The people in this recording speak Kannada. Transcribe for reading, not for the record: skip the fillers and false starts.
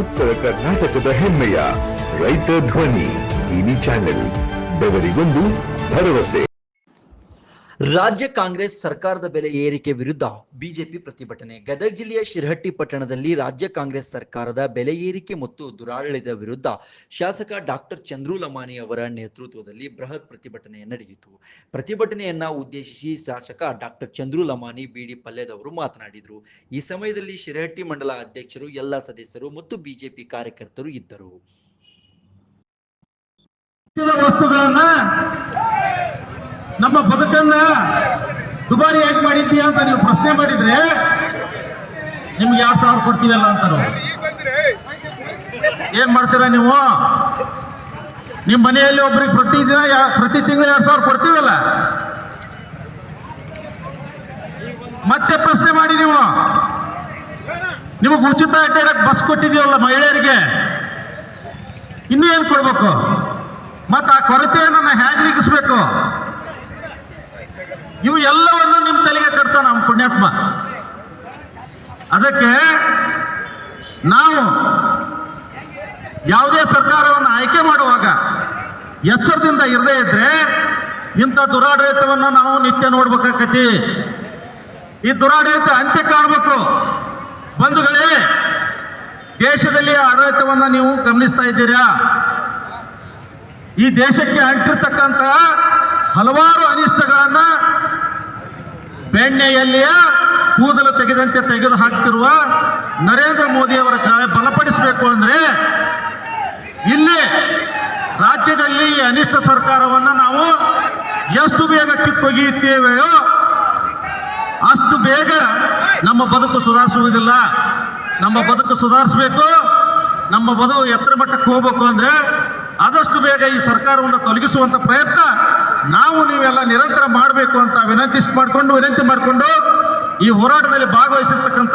ಉತ್ತರ ಕರ್ನಾಟಕದ ಹೆಮ್ಮೆಯ ರೈತ ಧ್ವನಿ ಟಿವಿ ಚಾನೆಲ್, ಬೆವರಿಗೊಂದು ಭರವಸೆ. ರಾಜ್ಯ ಕಾಂಗ್ರೆಸ್ ಸರ್ಕಾರದ ಬೆಲೆ ಏರಿಕೆ ವಿರುದ್ಧ ಬಿಜೆಪಿ ಪ್ರತಿಭಟನೆ. ಗದಗ ಜಿಲ್ಲೆಯ ಶಿರಹಟ್ಟಿ ಪಟ್ಟಣದಲ್ಲಿ ರಾಜ್ಯ ಕಾಂಗ್ರೆಸ್ ಸರ್ಕಾರದ ಬೆಲೆ ಏರಿಕೆ ಮತ್ತು ದುರಾಡಳಿತ ವಿರುದ್ಧ ಶಾಸಕ ಡಾಕ್ಟರ್ ಚಂದ್ರು ಲಮಾನಿ ಅವರ ನೇತೃತ್ವದಲ್ಲಿ ಬೃಹತ್ ಪ್ರತಿಭಟನೆ ನಡೆಯಿತು. ಪ್ರತಿಭಟನೆಯನ್ನ ಉದ್ದೇಶಿಸಿ ಶಾಸಕ ಡಾಕ್ಟರ್ ಚಂದ್ರು ಲಮಾನಿ ಬಿಡಿ ಪಲ್ಯದವರು ಮಾತನಾಡಿದರು. ಈ ಸಮಯದಲ್ಲಿ ಶಿರಹಟ್ಟಿ ಮಂಡಲ ಅಧ್ಯಕ್ಷರು, ಎಲ್ಲ ಸದಸ್ಯರು ಮತ್ತು ಬಿಜೆಪಿ ಕಾರ್ಯಕರ್ತರು ಇದ್ದರು. ನಮ್ಮ ಬದುಕನ್ನ ದುಬಾರಿ ಯಾಕೆ ಮಾಡಿದ್ದೀಯಾ ಅಂತ ನೀವು ಪ್ರಶ್ನೆ ಮಾಡಿದ್ರೆ ನಿಮ್ಗೆ 2,000 ಕೊಡ್ತೀವಲ್ಲ ಅಂತಾರ. ಏನ್ ಮಾಡ್ತೀರಾ ನೀವು? ನಿಮ್ಮ ಮನೆಯಲ್ಲಿ ಒಬ್ರಿಗೆ ಪ್ರತಿ ತಿಂಗಳು 2,000 ಕೊಡ್ತೀವಲ್ಲ, ಮತ್ತೆ ಪ್ರಶ್ನೆ ಮಾಡಿ ನೀವು. ನಿಮಗೆ ಉಚಿತ ಅಡ್ಡಾಡಕ್ಕೆ ಬಸ್ ಕೊಟ್ಟಿದೀವಲ್ಲ ಮಹಿಳೆಯರಿಗೆ, ಇನ್ನೂ ಏನು ಕೊಡ್ಬೇಕು? ಮತ್ತೆ ಆ ಕೊರತೆಯನ್ನು ಹೇಗೆ ನೀಗಿಸ್ಬೇಕು? ಇವು ಎಲ್ಲವನ್ನು ನಿಮ್ಮ ತಲೆಗೆ ಕಟ್ತಾನ ನಮ್ಮ ಪುಣ್ಯಾತ್ಮ. ಅದಕ್ಕೆ ನಾವು ಯಾವುದೇ ಸರ್ಕಾರವನ್ನು ಆಯ್ಕೆ ಮಾಡುವಾಗ ಎಚ್ಚರದಿಂದ ಇರದೇ ಇದ್ರೆ ಇಂಥ ದುರಾಡಳಿತವನ್ನು ನಾವು ನಿತ್ಯ ನೋಡ್ಬೇಕಾಗತಿ. ಈ ದುರಾಡಳಿತ ಅಂತ್ಯ ಕಾಣಬೇಕು. ಬಂಧುಗಳೇ, ದೇಶದಲ್ಲಿ ಆಡಳಿತವನ್ನು ನೀವು ಗಮನಿಸ್ತಾ ಇದ್ದೀರಾ. ಈ ದೇಶಕ್ಕೆ ಅಂಟಿರ್ತಕ್ಕಂಥ ಹಲವಾರು ಅನಿಷ್ಟಗಳನ್ನ ಬೆಣ್ಣೆಯಲ್ಲಿಯ ಕೂದಲು ತೆಗೆದಂತೆ ತೆಗೆದು ಹಾಕ್ತಿರುವ ನರೇಂದ್ರ ಮೋದಿಯವರ ಬಲಪಡಿಸಬೇಕು ಅಂದ್ರೆ ಇಲ್ಲಿ ರಾಜ್ಯದಲ್ಲಿ ಈ ಅನಿಷ್ಟ ಸರ್ಕಾರವನ್ನು ನಾವು ಎಷ್ಟು ಬೇಗ ಕಿತ್ತೊಗೆಯುತ್ತೇವೆಯೋ ಅಷ್ಟು ಬೇಗ ನಮ್ಮ ಬದುಕು ಸುಧಾರಿಸುವುದಿಲ್ಲ. ನಮ್ಮ ಬದುಕು ಸುಧಾರಿಸಬೇಕು, ನಮ್ಮ ಬದುಕು ಎತ್ತರ ಮಟ್ಟಕ್ಕೆ ಹೋಗ್ಬೇಕು ಅಂದ್ರೆ ಆದಷ್ಟು ಬೇಗ ಈ ಸರ್ಕಾರವನ್ನು ತೊಲಗಿಸುವಂತ ಪ್ರಯತ್ನ ನಾವು ನೀವೆಲ್ಲ ನಿರಂತರ ಮಾಡಬೇಕು ಅಂತ ವಿನಂತಿ ಮಾಡಿಕೊಂಡು ಈ ಹೋರಾಟದಲ್ಲಿ ಭಾಗವಹಿಸಿರ್ತಕ್ಕಂಥ